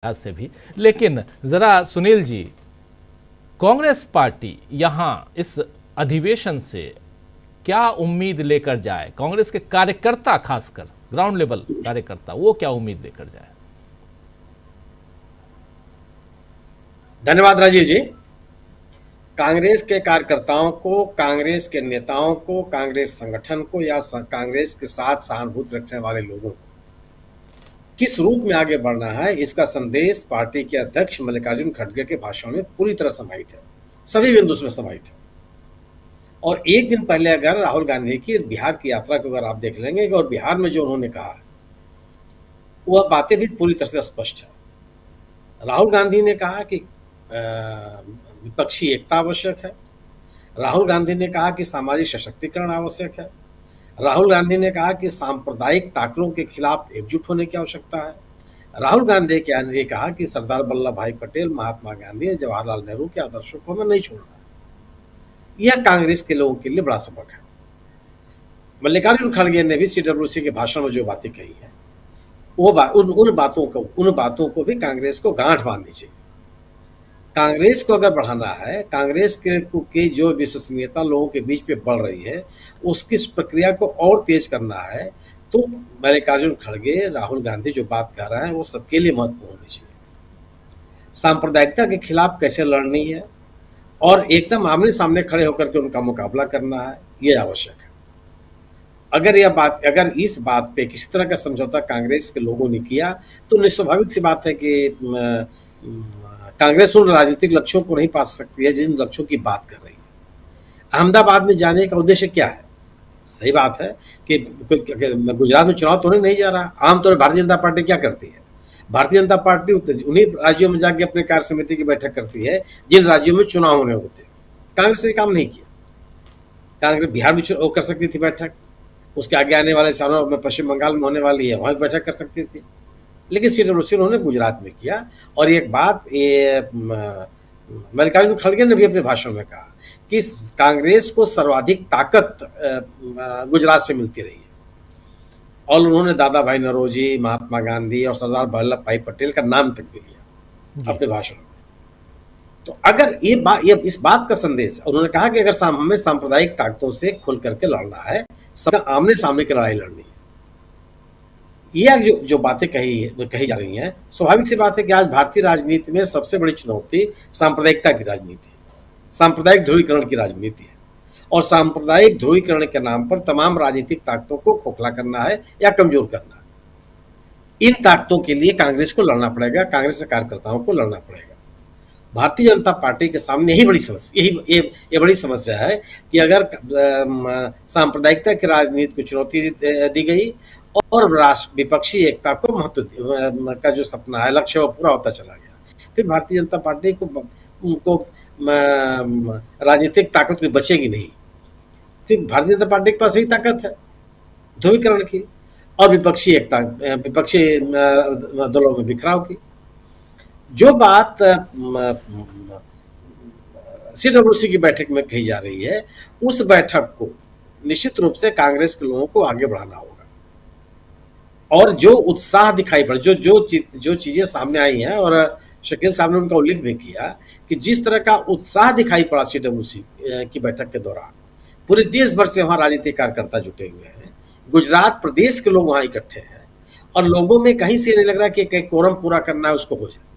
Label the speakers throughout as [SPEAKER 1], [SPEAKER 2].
[SPEAKER 1] आज से भी। लेकिन जरा सुनील जी, कांग्रेस पार्टी यहां इस अधिवेशन से क्या उम्मीद लेकर जाए? कांग्रेस के कार्यकर्ता, खासकर ग्राउंड लेवल कार्यकर्ता, वो क्या उम्मीद लेकर जाए?
[SPEAKER 2] धन्यवाद राजीव जी। कांग्रेस के कार्यकर्ताओं को, कांग्रेस के नेताओं को, कांग्रेस संगठन को या कांग्रेस के साथ सहानुभूति रखने वाले लोगों को किस रूप में आगे बढ़ना है, इसका संदेश पार्टी के अध्यक्ष मल्लिकार्जुन खड़गे के भाषण में पूरी तरह समाहित है। सभी बिंदु उसमें समाहित है। और एक दिन पहले अगर राहुल गांधी की बिहार की यात्रा को अगर आप देख लेंगे और बिहार में जो उन्होंने कहा वह बातें भी पूरी तरह से स्पष्ट है। राहुल गांधी ने कहा कि विपक्षी एकता आवश्यक है। राहुल गांधी ने कहा कि सामाजिक सशक्तिकरण आवश्यक है। राहुल गांधी ने कहा कि सांप्रदायिक ताकतों के खिलाफ एकजुट होने की आवश्यकता है। राहुल गांधी ने कहा कि सरदार वल्लभ भाई पटेल, महात्मा गांधी, जवाहरलाल नेहरू के आदर्शों को हमें नहीं छोड़ना। यह कांग्रेस के लोगों के लिए बड़ा सबक है। मल्लिकार्जुन खड़गे ने भी सीडब्ल्यूसी के भाषण में जो बातें कही है वो उन बातों को भी कांग्रेस को गांठ बांधनी चाहिए। कांग्रेस को अगर बढ़ाना है, कांग्रेस की जो विश्वसनीयता लोगों के बीच पे बढ़ रही है, उसकी प्रक्रिया को और तेज करना है, तो मल्लिकार्जुन खड़गे, राहुल गांधी जो बात कर रहे हैं वो सबके लिए महत्वपूर्ण होनी चाहिए। सांप्रदायिकता के खिलाफ कैसे लड़नी है और एकदम आमने सामने खड़े होकर के उनका मुकाबला करना है, ये आवश्यक है। अगर इस बात पे किसी तरह का समझौता कांग्रेस के लोगों ने किया तो स्वाभाविक सी बात है कि कांग्रेस उन राजनीतिक लक्ष्यों को नहीं पा सकती है जिन लक्ष्यों की बात कर रही है। अहमदाबाद में जाने का उद्देश्य क्या है? सही बात है कि गुजरात में चुनाव तो नहीं जा रहा। आमतौर पर भारतीय जनता पार्टी क्या करती है? भारतीय जनता पार्टी उन्हीं राज्यों में जाके अपने कार्य समिति की बैठक करती है जिन राज्यों में चुनाव होने होते हैं। कांग्रेस ने काम नहीं किया। कांग्रेस बिहार में कर सकती थी बैठक, उसके आगे आने वाले सालों में पश्चिम बंगाल में होने वाली है, वहां भी बैठक कर सकती थी, लेकिन सीडब्ल्यूसी उन्होंने गुजरात में किया। और एक बात ये मल्लिकार्जुन खड़गे ने भी अपने भाषण में कहा कि कांग्रेस को सर्वाधिक ताकत गुजरात से मिलती रही है। और उन्होंने दादा भाई नौरोजी, महात्मा गांधी और सरदार वल्लभ भाई पटेल का नाम तक भी लिया अपने भाषण में। तो अगर ये इस बात का संदेश, उन्होंने कहा कि अगर हमें सांप्रदायिक ताकतों से खुल करके लड़ना है, सब आमने सामने की लड़ाई लड़नी है, ये जो बातें कही जा रही हैं, स्वाभाविक सी बात है कि आज भारतीय राजनीति में सबसे बड़ी चुनौती सांप्रदायिकता की राजनीति है, सांप्रदायिक ध्रुवीकरण की राजनीति है। और सांप्रदायिक ध्रुवीकरण के नाम पर तमाम राजनीतिक ताकतों को खोखला करना है या कमजोर करना है। इन ताकतों के लिए कांग्रेस को लड़ना पड़ेगा, कांग्रेस के कार्यकर्ताओं को लड़ना पड़ेगा। भारतीय जनता पार्टी के सामने यही बड़ी समस्या, ये बड़ी समस्या है कि अगर सांप्रदायिकता की राजनीति को चुनौती दी गई और विपक्षी एकता को महत्व का जो सपना है, लक्ष्य, वो पूरा होता चला गया, फिर भारतीय जनता पार्टी को राजनीतिक ताकत भी बचेगी नहीं। फिर भारतीय जनता पार्टी के पास यही ताकत है ध्रुवीकरण की और विपक्षी एकता, विपक्षी दलों में बिखराव की। जो बात सीडब्ल्यूसी की बैठक में कही जा रही है, उस बैठक को निश्चित रूप से कांग्रेस के लोगों को आगे बढ़ाना होगा। और जो उत्साह दिखाई पड़ा, जो चीजें सामने आई हैं, और शकील साहब ने उनका उल्लेख भी किया कि जिस तरह का उत्साह दिखाई पड़ा सीडब्ल्यूसी की बैठक के दौरान, पूरे देश भर से वहां राजनीतिक कार्यकर्ता जुटे हुए हैं, गुजरात प्रदेश के लोग वहां इकट्ठे हैं, और लोगों में कहीं से नहीं लग रहा कि कोरम पूरा करना है उसको हो जाए।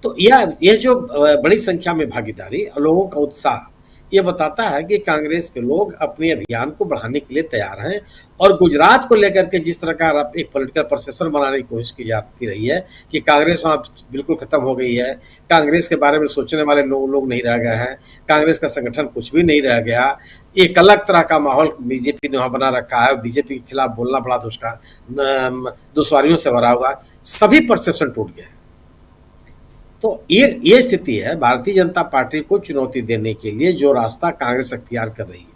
[SPEAKER 2] तो यह जो बड़ी संख्या में भागीदारी और लोगों का उत्साह, ये बताता है कि कांग्रेस के लोग अपने अभियान को बढ़ाने के लिए तैयार हैं। और गुजरात को लेकर के जिस तरह का एक पॉलिटिकल परसेप्शन बनाने की कोशिश की जाती रही है कि कांग्रेस वहाँ बिल्कुल खत्म हो गई है, कांग्रेस के बारे में सोचने वाले लोग नहीं रह गए हैं, कांग्रेस का संगठन कुछ भी नहीं रह गया, एक अलग तरह का माहौल बीजेपी ने वहाँ बना रखा है, बीजेपी के खिलाफ बोलना बड़ा दुश्वारियों से भरा हुआ, सभी परसेप्शन टूट गए। तो ये स्थिति है। भारतीय जनता पार्टी को चुनौती देने के लिए जो रास्ता कांग्रेस अख्तियार कर रही है,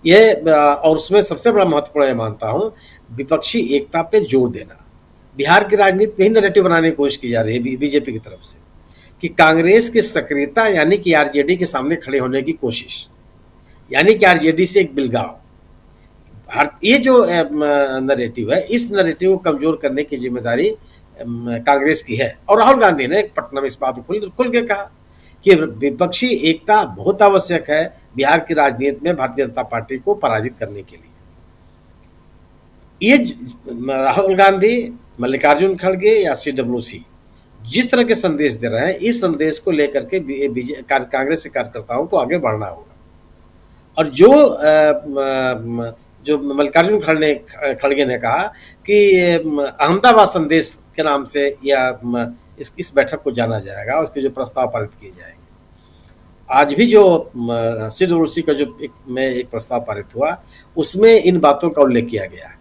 [SPEAKER 2] ये और उसमें सबसे बड़ा महत्वपूर्ण मानता हूं विपक्षी एकता पे जोर देना। बिहार की राजनीति में ही नैरेटिव बनाने की कोशिश की जा रही है बीजेपी की तरफ से कि कांग्रेस की सक्रियता, यानी कि आरजेडी के सामने खड़े होने की कोशिश, यानी कि आरजेडी से एक बिलगाव। ये जो नैरेटिव है, इस नैरेटिव को कमजोर करने की जिम्मेदारी कांग्रेस की है। और राहुल गांधी ने पटना में इस बात को खुल के कहा कि विपक्षी एकता बहुत आवश्यक है बिहार की राजनीति में भारतीय जनता पार्टी को पराजित करने के लिए। ये राहुल गांधी, मल्लिकार्जुन खड़गे या CWC जिस तरह के संदेश दे रहे हैं, इस संदेश को लेकर के कांग्रेस के कार्यकर्ताओं को आगे बढ़ना होगा। और जो मल्लिकार्जुन खड़गे ने कहा कि अहमदाबाद संदेश के नाम से या इस बैठक को जाना जाएगा, उसके जो प्रस्ताव पारित किए जाएंगे। आज भी जो CWC का जो एक प्रस्ताव पारित हुआ, उसमें इन बातों का उल्लेख किया गया है।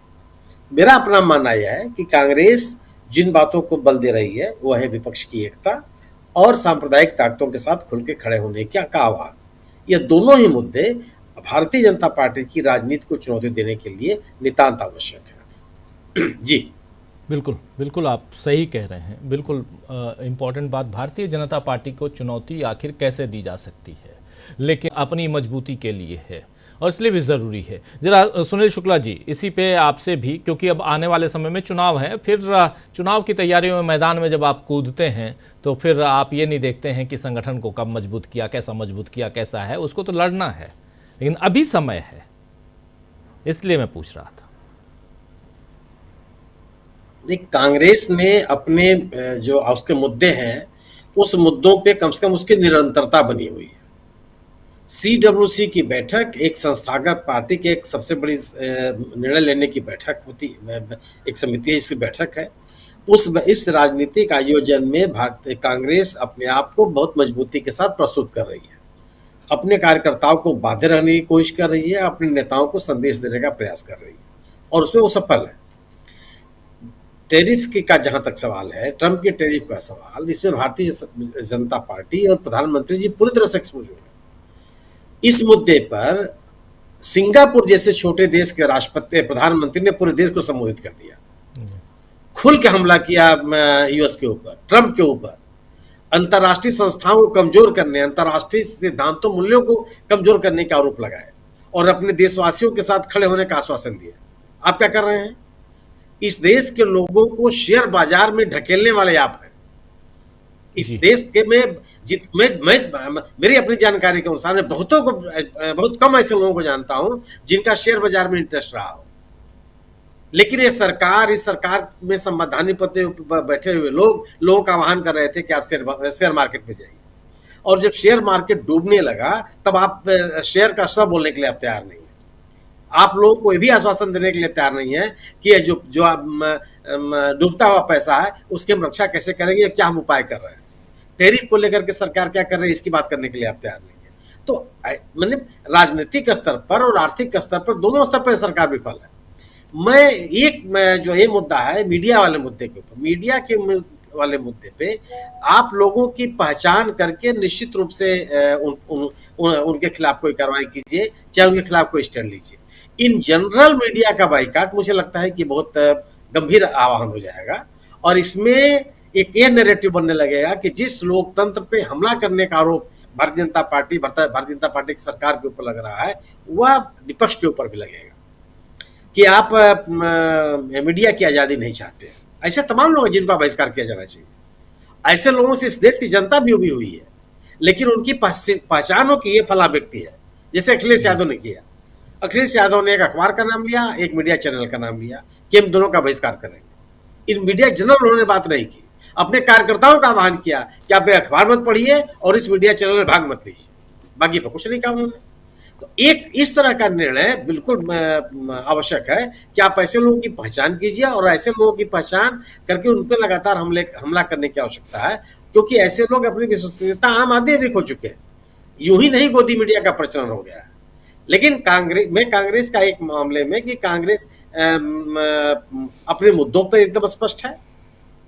[SPEAKER 2] मेरा अपना मानना यह है कि कांग्रेस जिन बातों को बल दे रही है वो है विपक्ष की एकता और सांप्रदायिक ताकतों के साथ खुल के खड़े होने का आह्वान। ये दोनों ही मुद्दे भारतीय जनता पार्टी की राजनीति को चुनौती देने के लिए नितांत आवश्यक है। जी
[SPEAKER 1] बिल्कुल बिल्कुल, आप सही कह रहे हैं। बिल्कुल इम्पोर्टेंट बात, भारतीय जनता पार्टी को चुनौती आखिर कैसे दी जा सकती है, लेकिन अपनी मजबूती के लिए है और इसलिए भी ज़रूरी है। जरा सुनील शुक्ला जी, इसी पे आपसे भी, क्योंकि अब आने वाले समय में चुनाव है, फिर चुनाव की तैयारियों में मैदान में जब आप कूदते हैं तो फिर आप ये नहीं देखते हैं कि संगठन को कब मजबूत किया, कैसा मजबूत किया, कैसा है, उसको तो लड़ना है। लेकिन अभी समय है, इसलिए मैं पूछ रहा था।
[SPEAKER 2] कांग्रेस ने अपने जो उसके मुद्दे हैं, उस मुद्दों पे कम से कम उसकी निरंतरता बनी हुई है। CWC की बैठक एक संस्थागत पार्टी के एक सबसे बड़ी निर्णय लेने की बैठक होती है, एक समिति इसकी बैठक है। इस राजनीतिक आयोजन में भारतीय कांग्रेस अपने आप को बहुत मजबूती के साथ प्रस्तुत कर रही है, अपने कार्यकर्ताओं को बांधे रहने की कोशिश कर रही है, अपने नेताओं को संदेश देने का प्रयास कर रही है और उसमें वो सफल है। टैरिफ का जहां तक सवाल है, ट्रंप के टैरिफ का सवाल, इसमें भारतीय जनता पार्टी और प्रधानमंत्री जी पूरी तरह से एक्सपोज हो गए। इस मुद्दे पर सिंगापुर जैसे छोटे देश के राष्ट्रपति प्रधानमंत्री ने पूरे देश को संबोधित कर दिया, खुल के हमला किया US के ऊपर, ट्रंप के ऊपर, अंतर्राष्ट्रीय संस्थाओं को कमजोर करने, अंतर्राष्ट्रीय सिद्धांतों मूल्यों को कमजोर करने का आरोप लगाए और अपने देशवासियों के साथ खड़े होने का आश्वासन दिया। आप क्या कर रहे हैं? इस देश के लोगों को शेयर बाजार में ढकेलने वाले आप हैं। इस देश के मेरी अपनी जानकारी के अनुसार मैं बहुत कम ऐसे लोगों को जानता हूं जिनका शेयर बाजार में इंटरेस्ट रहा हो। लेकिन इस सरकार में संवैधानिक पद पर बैठे हुए लोगों का आह्वान कर रहे थे कि आप शेयर मार्केट में जाइए, और जब शेयर मार्केट डूबने लगा तब आप शेयर का सब बोलने के लिए आप तैयार नहीं है। आप लोगों को ये भी आश्वासन देने के लिए तैयार नहीं है कि जो डूबता हुआ पैसा है उसकी हम रक्षा कैसे करेंगे, क्या हम उपाय कर रहे हैं। टैरिफ को लेकर के सरकार क्या कर रही है इसकी बात करने के लिए आप तैयार नहीं है। तो मैंने राजनीतिक स्तर पर और आर्थिक स्तर पर, दोनों स्तर पर सरकार विफल है। मैं जो ये मुद्दा है मीडिया वाले मुद्दे के ऊपर, मीडिया के वाले मुद्दे पे आप लोगों की पहचान करके निश्चित रूप से उनके खिलाफ कोई कार्रवाई कीजिए, चाहे उनके खिलाफ कोई स्टैंड लीजिए। इन जनरल मीडिया का बाइकाट मुझे लगता है कि बहुत गंभीर आह्वान हो जाएगा और इसमें एक ये नैरेटिव बनने लगेगा कि जिस लोकतंत्र पे हमला करने का आरोप भारतीय जनता पार्टी की सरकार के ऊपर लग रहा है वह विपक्ष के ऊपर भी लगेगा कि आप मीडिया की आज़ादी नहीं चाहते। ऐसे तमाम लोग जिनका बहिष्कार किया जाना चाहिए। ऐसे लोगों से इस देश की जनता भी उभी हुई है, लेकिन उनकी पहचान हो कि ये फला व्यक्ति है, जैसे अखिलेश यादव ने किया। अखिलेश यादव ने एक अखबार का नाम लिया, एक मीडिया चैनल का नाम लिया कि हम दोनों का बहिष्कार करेंगे। इन मीडिया जनरल उन्होंने बात नहीं की, अपने कार्यकर्ताओं का आह्वान किया कि आप अखबार मत पढ़िए और इस मीडिया चैनल में भाग मत लीजिए। बाकी पर कुछ नहीं कहा उन्होंने। तो एक इस तरह का निर्णय बिल्कुल आवश्यक है कि आप ऐसे लोगों की पहचान कीजिए और ऐसे लोगों की पहचान करके उन पर लगातार हमला करने की आवश्यकता है, क्योंकि ऐसे लोग अपनी विश्वसनीयता आम आदमी भी खो चुके हैं। यूं ही नहीं गोदी मीडिया का प्रचलन हो गया है। लेकिन कांग्रेस का एक मामले में कि कांग्रेस अपने मुद्दों पर एकदम स्पष्ट है,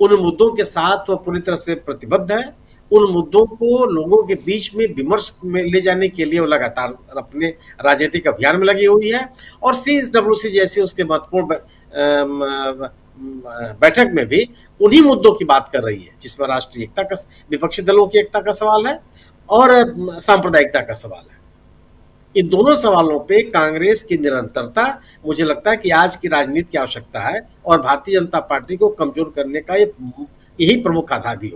[SPEAKER 2] उन मुद्दों के साथ वो पूरी तरह से प्रतिबद्ध है, उन मुद्दों को लोगों के बीच में विमर्श में ले जाने के लिए वो लगातार अपने राजनीतिक अभियान में लगी हुई है। और CWC जैसे उसके महत्वपूर्ण बैठक में भी उन्हीं मुद्दों की बात कर रही है जिसमें राष्ट्रीय एकता का, विपक्षी दलों की एकता का सवाल है और सांप्रदायिकता का सवाल है। इन दोनों सवालों पे कांग्रेस की निरंतरता मुझे लगता है कि आज की राजनीति की आवश्यकता है और भारतीय जनता पार्टी को कमजोर करने का यही प्रमुख आधार भी